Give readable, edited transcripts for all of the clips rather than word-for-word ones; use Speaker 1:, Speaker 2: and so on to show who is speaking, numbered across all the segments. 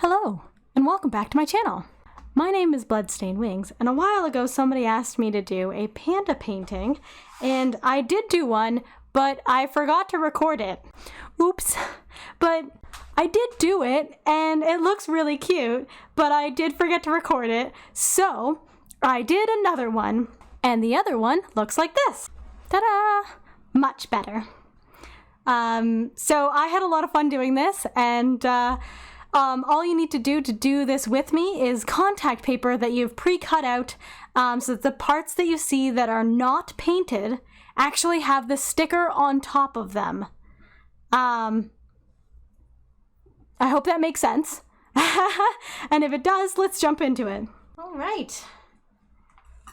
Speaker 1: Hello, and welcome back to my channel. My name is Bloodstained Wings, and a while ago somebody asked me to do a panda painting, and I did do one, but I forgot to record it. Oops. But I did do it, and it looks really cute, but I did forget to record it, so I did another one, and the other one looks like this. Ta-da! Much better. So I had a lot of fun doing this, and all you need to do this with me is contact paper that you've pre-cut out, so that the parts that you see that are not painted actually have the sticker on top of them. I hope that makes sense. And if it does, let's jump into it. All right.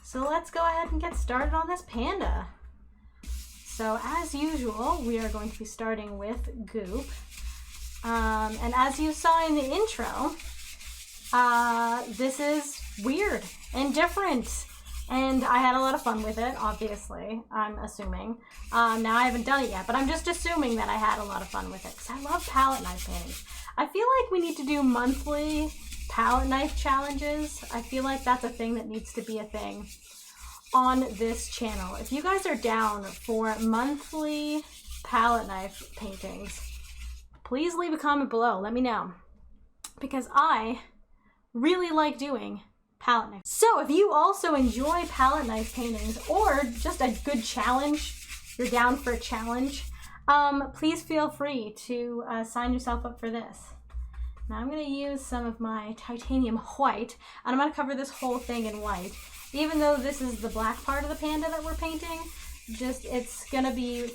Speaker 1: So let's go ahead and get started on this panda. So as usual, we are going to be starting with goop. And as you saw in the intro, this is weird and different, and I had a lot of fun with it, obviously, I'm assuming. Now I haven't done it yet, but I'm just assuming that I had a lot of fun with it, because I love palette knife paintings. I feel like we need to do monthly palette knife challenges. I feel like that's a thing that needs to be a thing on this channel. If you guys are down for monthly palette knife paintings, please leave a comment below, let me know, because I really like doing palette knives. So if you also enjoy palette knife paintings or just a good challenge, you're down for a challenge, please feel free to sign yourself up for this. Now I'm going to use some of my titanium white, and I'm going to cover this whole thing in white. Even though this is the black part of the panda that we're painting, just it's going to be,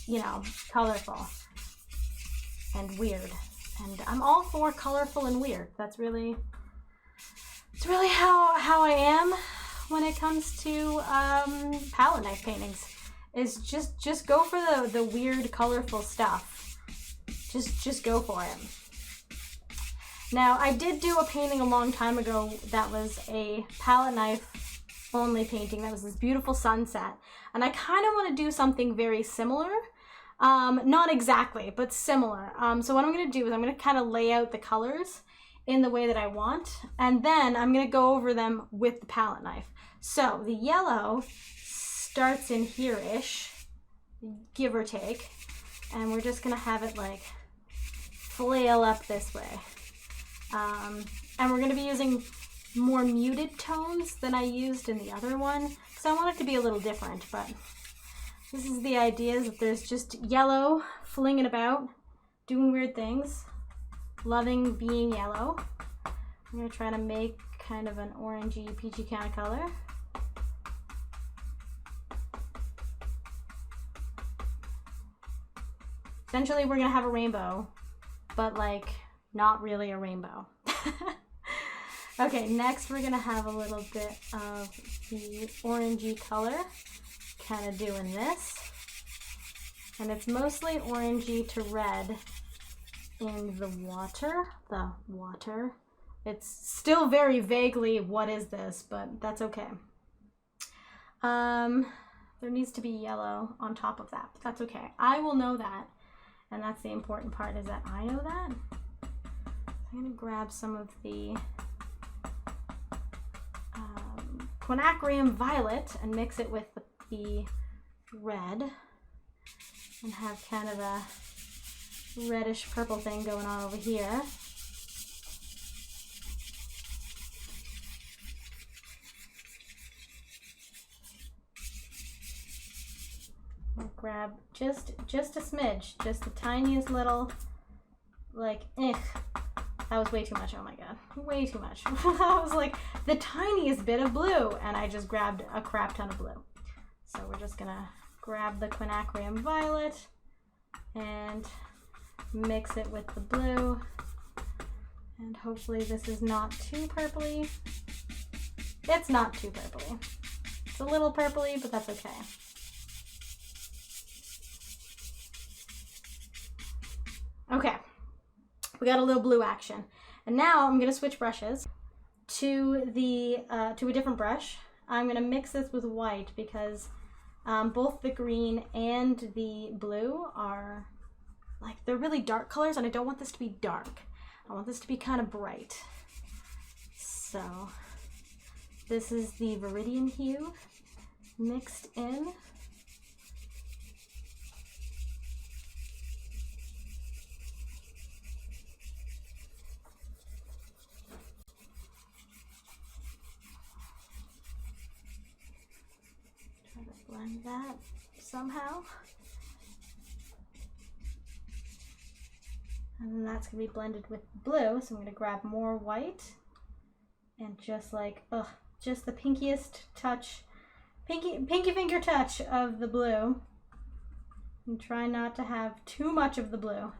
Speaker 1: you know, colorful and weird, and I'm all for colorful and weird. It's really how I am when it comes to palette knife paintings. Is just go for the weird, colorful stuff. Just go for it. Now I did do a painting a long time ago that was a palette knife only painting. That was this beautiful sunset, and I kind of want to do something very similar. Not exactly, but similar. So what I'm going to do is I'm going to kind of lay out the colors in the way that I want, and then I'm going to go over them with the palette knife. So the yellow starts in here-ish, give or take, and we're just going to have it like flail up this way. And we're going to be using more muted tones than I used in the other one, because I want it to be a little different, but this is the idea, is that there's just yellow flinging about, doing weird things, loving being yellow. I'm going to try to make kind of an orangey, peachy kind of color. Essentially, we're going to have a rainbow, but like not really a rainbow. Okay, next we're going to have a little bit of the orangey color, kind of doing this, and it's mostly orangey to red in the water. It's still very vaguely what is this, but that's okay. There needs to be yellow on top of that, but that's okay. I will know that, and that's the important part, is that I know that. I'm going to grab some of the quinacridone violet and mix it with the red, and have kind of a reddish purple thing going on over here. I'll grab just a smidge, just the tiniest little, like, that was way too much. Oh my god, way too much. That was like the tiniest bit of blue, and I just grabbed a crap ton of blue. So we're just gonna grab the quinacridone violet and mix it with the blue, and hopefully this is not too purpley. It's not too purpley. It's a little purpley, but that's okay. Okay, we got a little blue action, and now I'm gonna switch brushes to a different brush. I'm gonna mix this with white because both the green and the blue are like, they're really dark colors, and I don't want this to be dark. I want this to be kind of bright. So this is the Viridian hue mixed in. Try to blend that somehow. And then that's gonna be blended with blue, so I'm gonna grab more white and just like, just the pinkiest touch, pinky finger touch of the blue. And try not to have too much of the blue,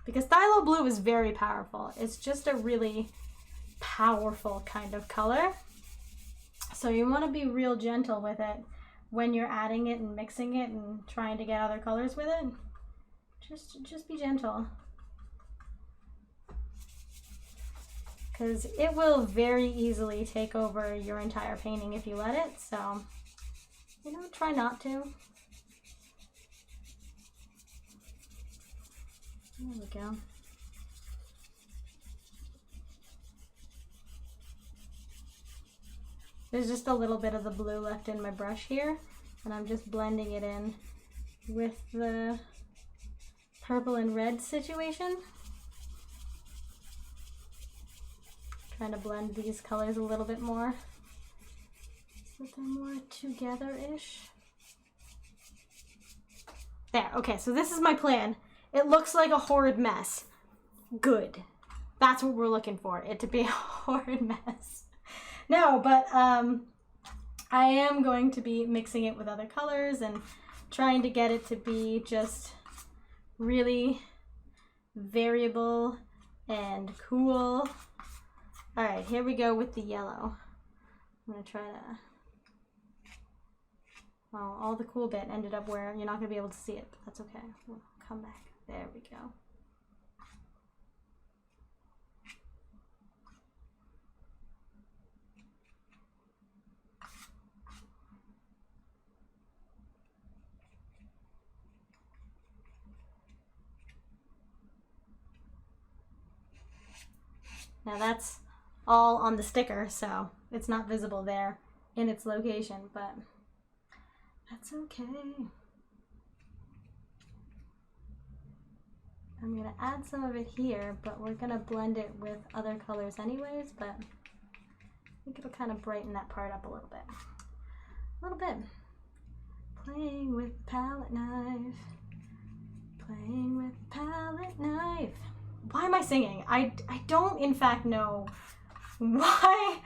Speaker 1: because phthalo blue is very powerful. It's just a really powerful kind of color. So you wanna be real gentle with it when you're adding it and mixing it and trying to get other colors with it. Just be gentle. Because it will very easily take over your entire painting if you let it, so, you know, try not to. There we go. There's just a little bit of the blue left in my brush here, and I'm just blending it in with the purple and red situation. Trying to blend these colors a little bit more so that they're more together-ish. There, okay, so this is my plan. It looks like a horrid mess. Good. That's what we're looking for, it to be a horrid mess. No, but I am going to be mixing it with other colors and trying to get it to be just really variable and cool. All right, here we go with the yellow. I'm gonna try to, well, all the cool bit ended up where you're not gonna be able to see it, but that's okay. We'll come back. There we go. Now that's all on the sticker, so it's not visible there in its location, but that's okay. I'm gonna add some of it here, but we're gonna blend it with other colors anyways, but I think it'll kind of brighten that part up a little bit. A little bit. Playing with palette knife. Playing with palette knife. Why am I singing? I don't in fact know why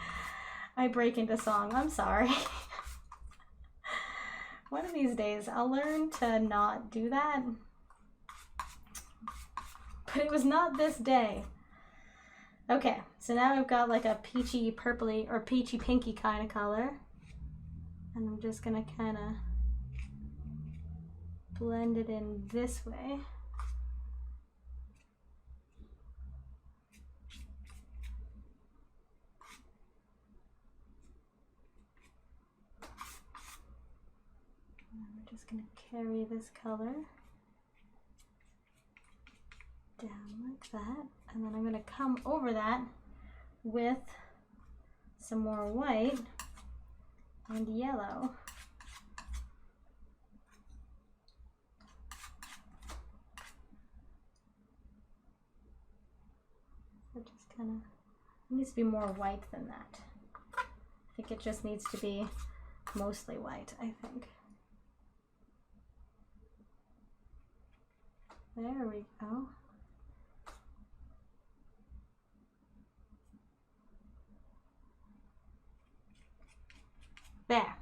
Speaker 1: I break into song. I'm sorry. One of these days I'll learn to not do that. But it was not this day. Okay, so now I've got like a peachy purpley or peachy pinky kind of color. And I'm just gonna kind of blend it in this way. Just going to carry this color down like that, and then I'm going to come over that with some more white and yellow. So just kind of, it needs to be more white than that. I think it just needs to be mostly white, I think. There we go. There.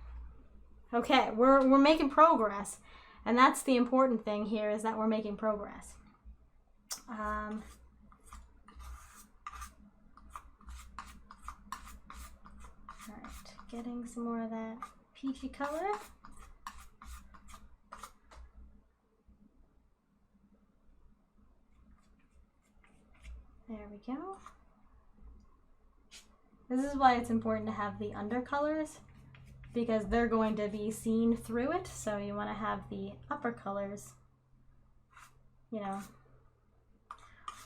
Speaker 1: Okay, we're making progress, and that's the important thing here, is that we're making progress. All right, getting some more of that peachy color. There we go. This is why it's important to have the undercolors, because they're going to be seen through it. So you want to have the upper colors, you know,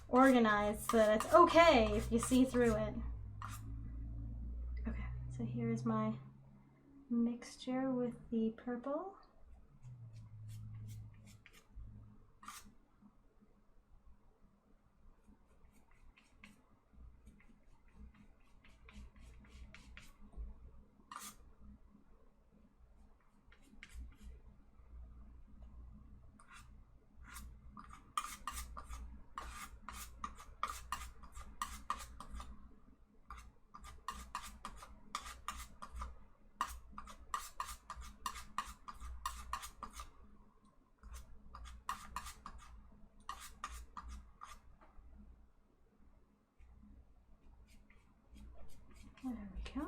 Speaker 1: organized so that it's okay if you see through it. Okay, so here's my mixture with the purple. There we go.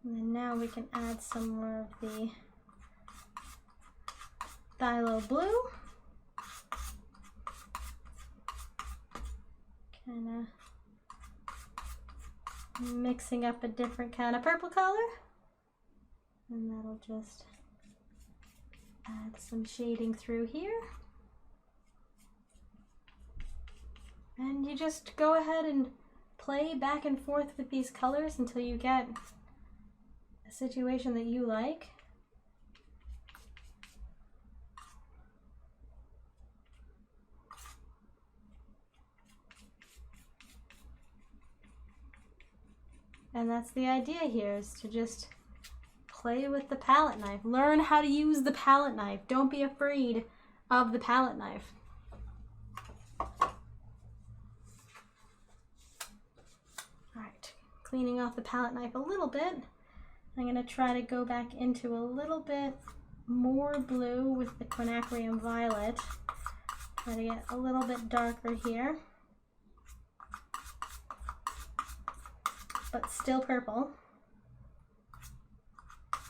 Speaker 1: And then now we can add some more of the phthalo blue. Kind of mixing up a different kind of purple color. And that'll just add some shading through here. And you just go ahead and play back and forth with these colors until you get a situation that you like. And that's the idea here, is to just play with the palette knife. Learn how to use the palette knife. Don't be afraid of the palette knife. Alright, cleaning off the palette knife a little bit. I'm going to try to go back into a little bit more blue with the quinacridone violet. Try to get a little bit darker here, but still purple.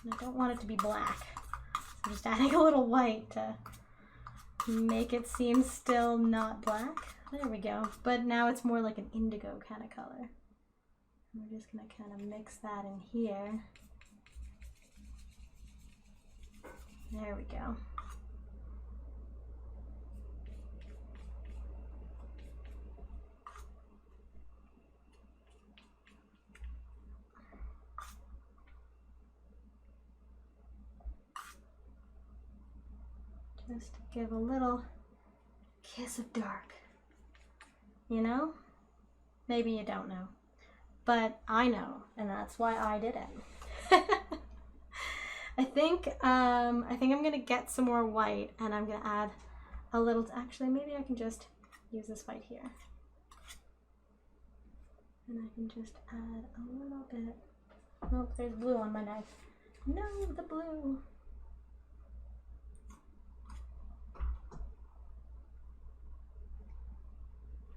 Speaker 1: And I don't want it to be black, so I'm just adding a little white to make it seem still not black. There we go. But now it's more like an indigo kind of color. And we're just going to kind of mix that in here. There we go. Just to give a little kiss of dark. You know? Maybe you don't know. But I know, and that's why I did it. I think I'm gonna get some more white, and I'm gonna add a little. Actually, maybe I can just use this white here, and I can just add a little bit. Nope, there's blue on my knife. No, the blue.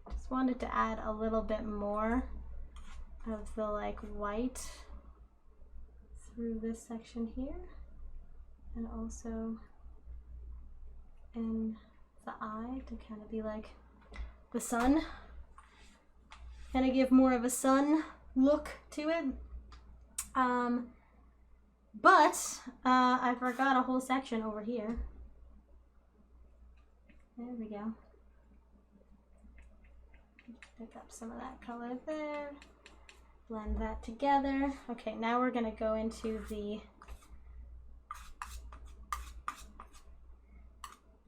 Speaker 1: Just wanted to add a little bit more of the like white through this section here, and also in the eye to kind of be like the sun, kind of give more of a sun look to it. But I forgot a whole section over here. There we go. Pick up some of that color there. Blend that together. Okay, now we're going to go into the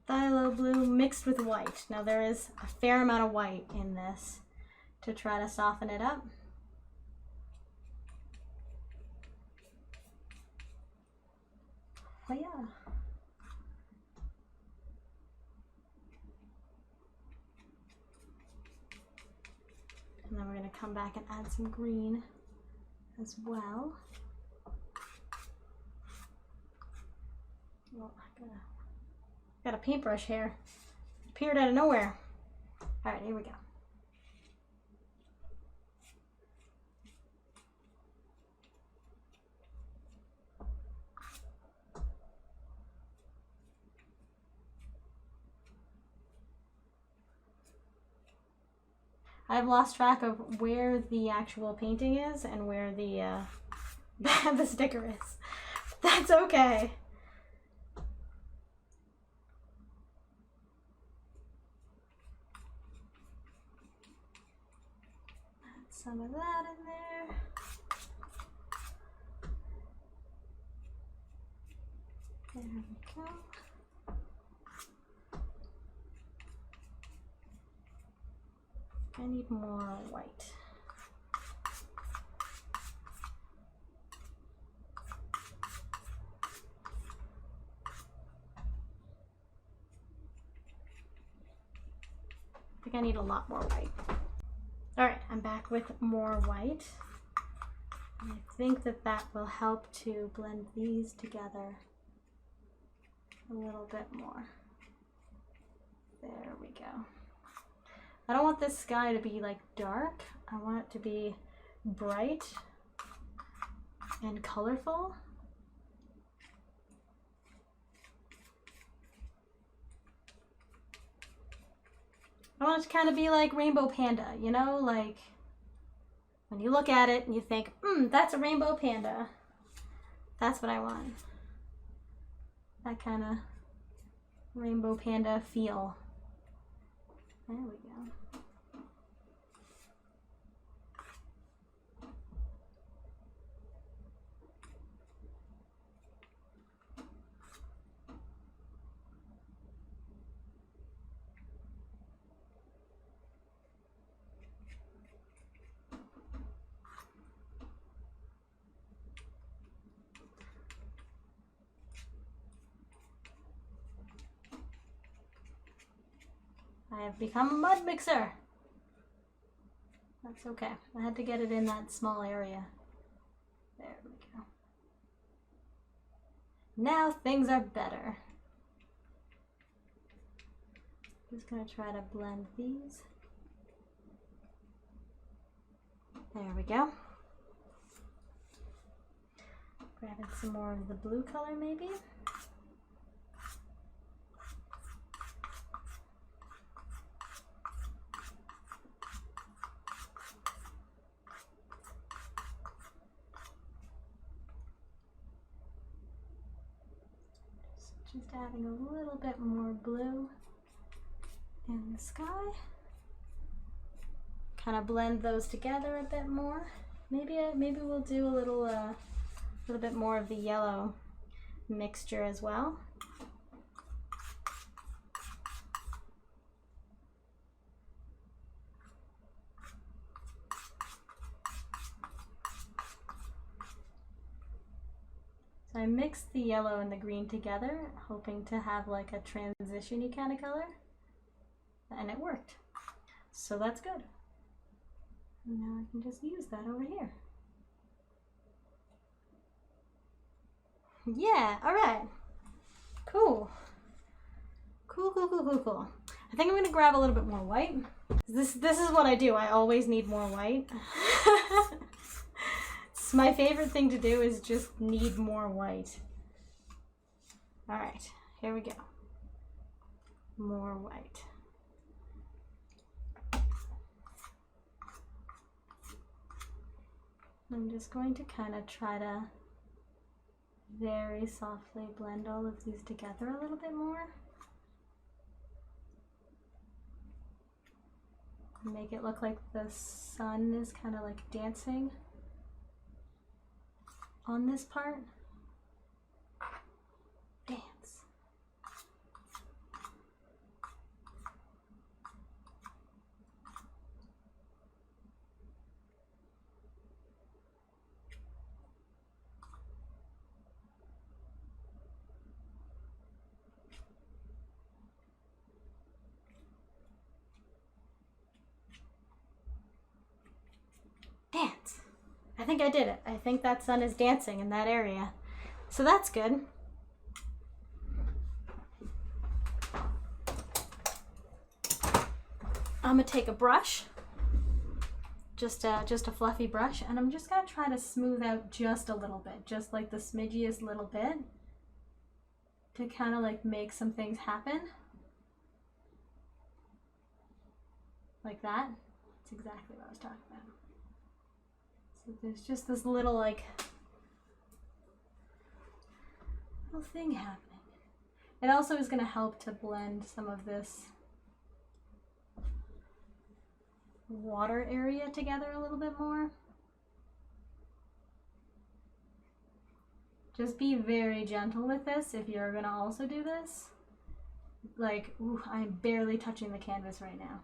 Speaker 1: phthalo blue mixed with white. Now there is a fair amount of white in this to try to soften it up. Oh yeah. And then we're going to come back and add some green as well. Oh, got a paintbrush here. Appeared out of nowhere. All right, here we go. I've lost track of where the actual painting is and where the the sticker is. That's okay. Add some of that in there. There we go. I need more white. I think I need a lot more white. All right, I'm back with more white. And I think that that will help to blend these together a little bit more. There we go. I don't want this sky to be like dark. I want it to be bright and colorful. I want it to kind of be like Rainbow Panda, you know, like when you look at it and you think, that's a rainbow panda. That's what I want. That kind of Rainbow Panda feel. There we go. I have become a mud mixer. That's okay. I had to get it in that small area. There we go. Now things are better. Just gonna try to blend these. There we go. Grabbing some more of the blue color maybe. Just adding a little bit more blue in the sky. Kind of blend those together a bit more. Maybe we'll do a little bit more of the yellow mixture as well. So I mixed the yellow and the green together, hoping to have like a transition-y kind of color, and it worked. So that's good. And now I can just use that over here. Yeah, all right. Cool. Cool. I think I'm gonna grab a little bit more white. This is what I do. I always need more white. My favorite thing to do is just need more white. All right, here we go. More white. I'm just going to kind of try to very softly blend all of these together a little bit more. Make it look like the sun is kind of like dancing on this part. Dance. Dance. I think I did it. I think that sun is dancing in that area. So that's good. I'm gonna take a brush, just a fluffy brush, and I'm just gonna try to smooth out just a little bit, just like the smidgiest little bit, to kind of like make some things happen. Like that. That's exactly what I was talking about. So there's just this little like little thing happening. It also is going to help to blend some of this water area together a little bit more. Just be very gentle with this if you're going to also do this. Like, ooh, I'm barely touching the canvas right now.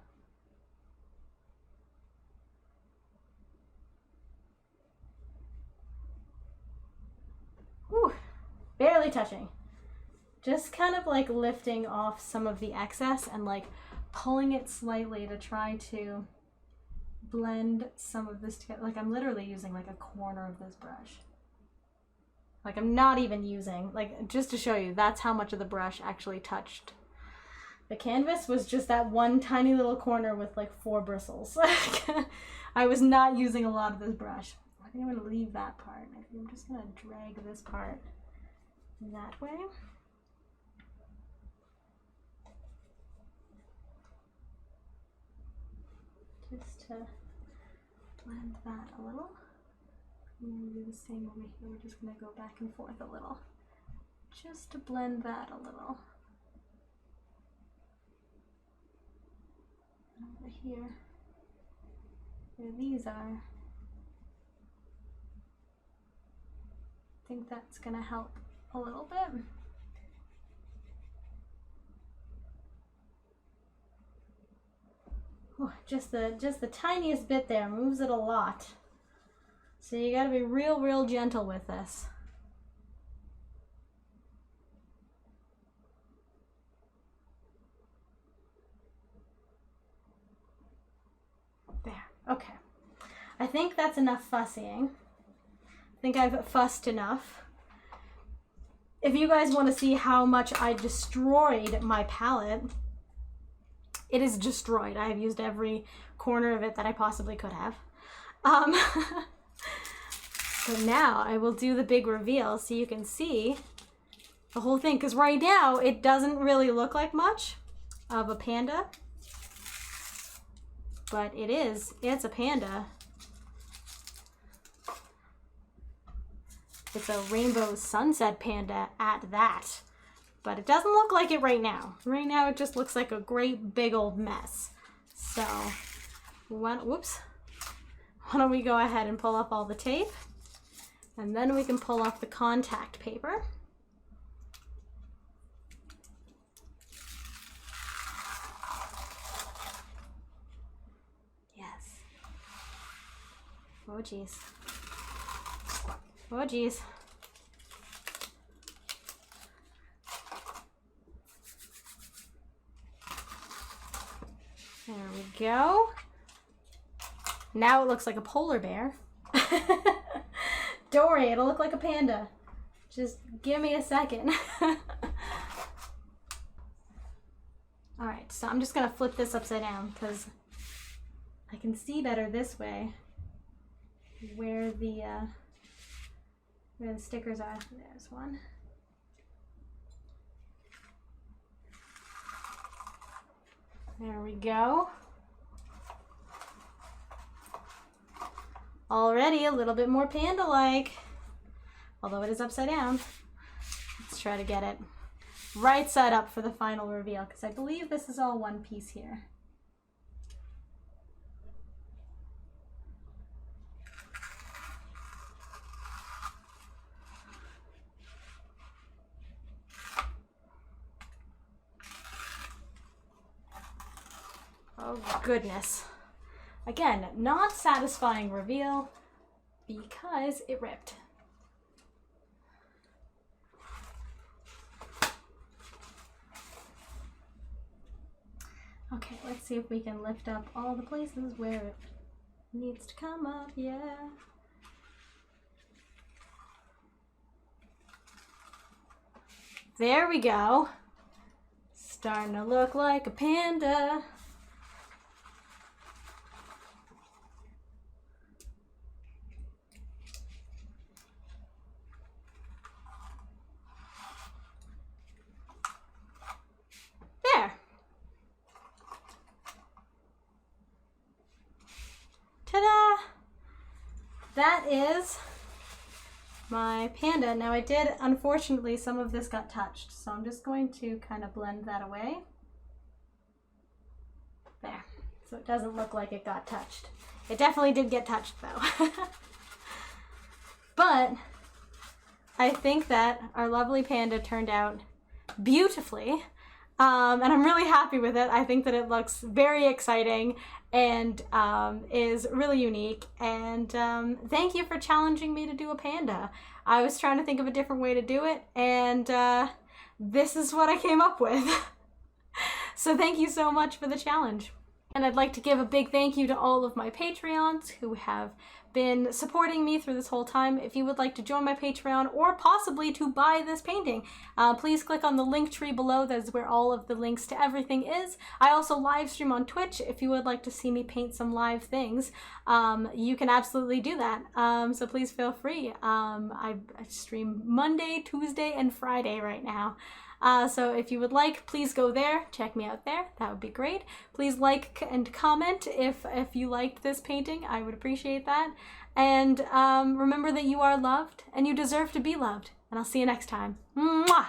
Speaker 1: Ooh, barely touching. Just kind of like lifting off some of the excess and like pulling it slightly to try to blend some of this together. Like I'm literally using like a corner of this brush. Like I'm not even using, like just to show you, that's how much of the brush actually touched. The canvas was just that one tiny little corner with like 4 bristles. I was not using a lot of this brush. I think I'm gonna leave that part. I think I'm just gonna drag this part that way. Just to blend that a little. I'm going to do the same over here. We're just going to go back and forth a little. Just to blend that a little. Over here, where these are, I think that's going to help a little bit. Ooh, just the tiniest bit there moves it a lot. So you gotta be real gentle with this. There, okay. I think that's enough fussying. I think I've fussed enough. If you guys want to see how much I destroyed my palette, it is destroyed. I have used every corner of it that I possibly could have. So now I will do the big reveal so you can see the whole thing. Because right now it doesn't really look like much of a panda. But it is. It's a panda. It's a rainbow sunset panda at that. But it doesn't look like it right now. Right now it just looks like a great big old mess. So, whoops. Why don't we go ahead and pull off all the tape, and then we can pull off the contact paper. Yes. Oh geez. Oh geez. There we go. Now it looks like a polar bear. Don't worry, it'll look like a panda. Just give me a second. Alright, so I'm just going to flip this upside down because I can see better this way where the stickers are. There's one. There we go. Already a little bit more panda-like, although it is upside down. Let's try to get it right side up for the final reveal, because I believe this is all one piece here. Oh goodness. Again, not satisfying reveal because it ripped. Okay, let's see if we can lift up all the places where it needs to come up, yeah. There we go. Starting to look like a panda. There. that is my panda. Now I did, unfortunately, some of this got touched, so I'm just going to kind of blend that away. There, so it doesn't look like it got touched. It definitely did get touched though. But I think that our lovely panda turned out beautifully. And I'm really happy with it. I think that it looks very exciting and is really unique. And thank you for challenging me to do a panda. I was trying to think of a different way to do it, and this is what I came up with. So thank you so much for the challenge. And I'd like to give a big thank you to all of my Patreons who have been supporting me through this whole time. If you would like to join my Patreon or possibly to buy this painting, please click on the link tree below. That is where all of the links to everything is. I also live stream on Twitch. If you would like to see me paint some live things, you can absolutely do that. So please feel free. I stream Monday, Tuesday, and Friday right now. So if you would like, please go there, check me out there. That would be great. Please like and comment if you liked this painting. I would appreciate that. And remember that you are loved and you deserve to be loved. And I'll see you next time. Mwah!